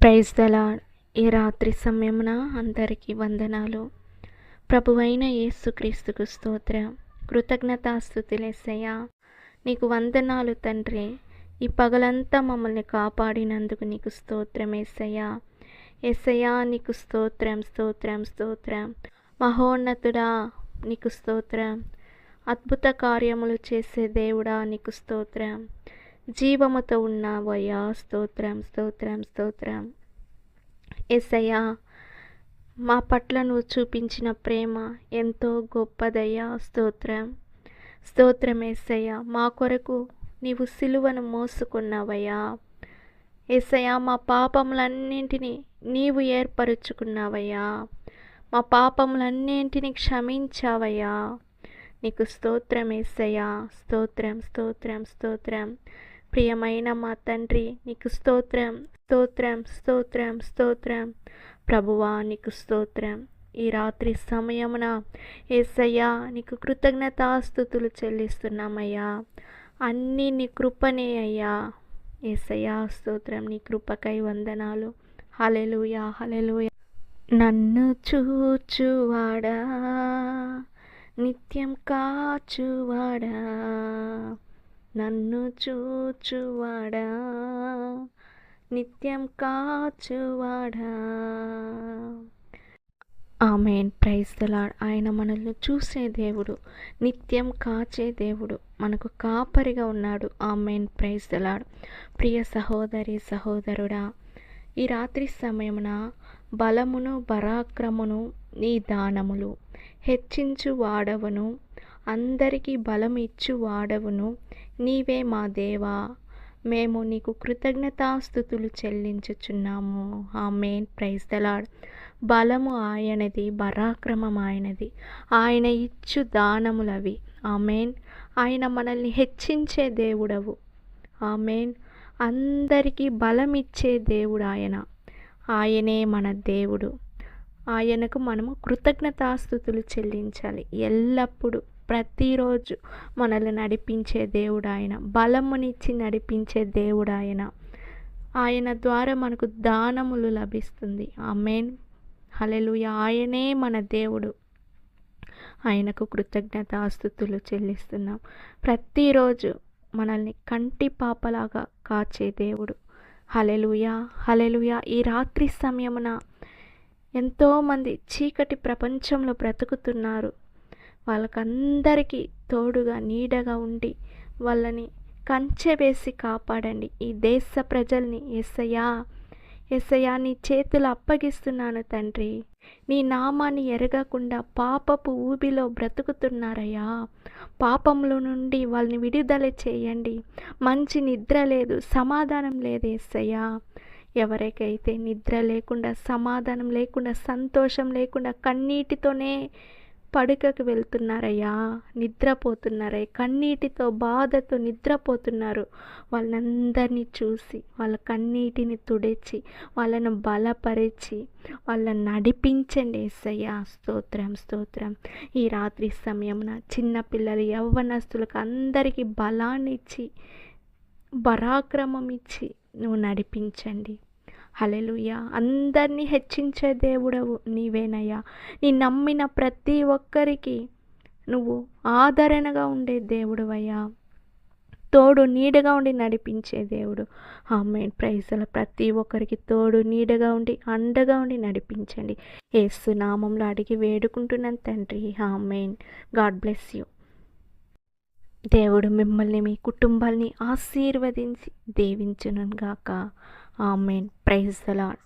Praise the lord. ఈ రాత్రి సమయమున అందరికీ వందనాలు. ప్రభువైన యేసుక్రీస్తుకు స్తోత్రం. కృతజ్ఞతాస్తుతులెస్సయ్యా, నీకు వందనాలు తండ్రి. ఈ పగలంతా మమ్మల్ని కాపాడినందుకు నీకు స్తోత్రం యేసయ్యా. యేసయ్యా నీకు స్తోత్రం, స్తోత్రం, స్తోత్రం. మహోన్నతుడా నీకు స్తోత్రం. అద్భుత కార్యములు చేసే దేవుడా నీకు స్తోత్రం. జీవముతో ఉన్నావయ్యా, స్తోత్రం, స్తోత్రం, స్తోత్రం. యేసయ్యా, మా పట్ల నువ్వు చూపించిన ప్రేమ ఎంతో గొప్పదయ్యా, స్తోత్రం, స్తోత్రం. యేసయ్యా, మా కొరకు నీవు సిలువను మోసుకున్నావయ్యా. యేసయ్యా, మా పాపములన్నింటినీ నీవు ఏర్పరుచుకున్నావయ్యా. మా పాపములన్నింటినీ క్షమించావయ్యా. నీకు స్తోత్రం యేసయ్యా, స్తోత్రం, స్తోత్రం, స్తోత్రం. ప్రియమైన మా తండ్రి నీకు స్తోత్రం, స్తోత్రం, స్తోత్రం, స్తోత్రం. ప్రభువా నీకు స్తోత్రం. ఈ రాత్రి సమయమున యేసయ్యా నీకు కృతజ్ఞతాస్తుతులు చెల్లిస్తున్నామయ్యా. అన్నీ నీ కృపనే అయ్యా. యేసయ్యా స్తోత్రం. నీ కృపకై వందనాలు. హల్లెలూయా, హల్లెలూయా. నన్ను చూచువాడా, నిత్యం కాచువాడా, నన్ను చూచువాడా, నిత్యం కాచువాడా. ఆమేన్. Praise the Lord. ఆయన మనల్ని చూసే దేవుడు, నిత్యం కాచే దేవుడు, మనకు కాపరిగా ఉన్నాడు. ఆమేన్. Praise the Lord. ప్రియ సహోదరి సహోదరుడా, ఈ రాత్రి సమయమున బలమును పరాక్రమును నీ దానములు హెచ్చించు వాడవును, అందరికీ బలము ఇచ్చు వాడవును నీవే మా దేవా. మేము నీకు కృతజ్ఞతాస్తుతులు చెల్లించుచున్నాము. ఆమేన్. Praise the Lord. బలము ఆయనది, పరాక్రమం ఆయనది. ఆయన ఇచ్చు దానములవి. ఆమేన్. ఆయన మనల్ని హెచ్చించే దేవుడవు. ఆమేన్. అందరికీ బలమిచ్చే దేవుడు ఆయన. ఆయనే మన దేవుడు. ఆయనకు మనము కృతజ్ఞతాస్తుతులు చెల్లించాలి ఎల్లప్పుడూ, ప్రతిరోజు. మనల్ని నడిపించే దేవుడు ఆయన. బలమునిచ్చి నడిపించే దేవుడు ఆయన. ఆయన ద్వారా మనకు దానములు లభిస్తుంది. ఆమేన్. హల్లెలూయా. ఆయనే మన దేవుడు. ఆయనకు కృతజ్ఞతాస్తుతులు చెల్లిస్తున్నాం. ప్రతిరోజు మనల్ని కంటి పాపలాగా కాచే దేవుడు. హల్లెలూయా, హల్లెలూయా. ఈ రాత్రి సమయమున ఎంతోమంది చీకటి ప్రపంచంలో బ్రతుకుతున్నారు. వాళ్ళకందరికీ తోడుగా నీడగా ఉండి వాళ్ళని కంచె వేసి కాపాడండి. ఈ దేశ ప్రజల్ని యేసయ్యా, యేసయ్యా నీ చేతులు అప్పగిస్తున్నాను తండ్రి. నీ నామాన్ని ఎరగకుండా పాపపు ఊబిలో బ్రతుకుతున్నారయ్యా. పాపముల నుండి వాళ్ళని విడుదల చేయండి. మంచి నిద్ర లేదు, సమాధానం లేదు యేసయ్యా. ఎవరికైతే నిద్ర లేకుండా, సమాధానం లేకుండా, సంతోషం లేకుండా కన్నీటితోనే పడుకకు వెళ్తున్నారయ్యా, నిద్రపోతున్నారయ్యా, కన్నీటితో బాధతో నిద్రపోతున్నారు. వాళ్ళందరినీ చూసి వాళ్ళ కన్నీటిని తుడిచి వాళ్ళను బలపరిచి వాళ్ళని నడిపించండి యేసయ్యా. స్తోత్రం, స్తోత్రం. ఈ రాత్రి సమయమున చిన్నపిల్లలు, యవ్వనస్తులకు అందరికీ బలాన్ని ఇచ్చి, పరాక్రమం ఇచ్చి నువ్వు నడిపించండి. హల్లెలూయా. అందరినీ హెచ్చించే దేవుడవు నీవేనయ్యా. నీ నమ్మిన ప్రతి ఒక్కరికి నువ్వు ఆదరణగా ఉండే దేవుడవయ్యా. తోడు నీడగా ఉండి నడిపించే దేవుడు. ఆమేన్. Praise the Lord. ప్రతి ఒక్కరికి తోడు నీడగా ఉండి, అండగా ఉండి నడిపించండి. యేసు నామంలో అడిగి వేడుకుంటున్నాను తండ్రి. ఆమేన్. God bless you. దేవుడు మిమ్మల్ని, మీ కుటుంబాల్ని ఆశీర్వదించి దీవించును గాక. ఆమేన్. Praise the lord.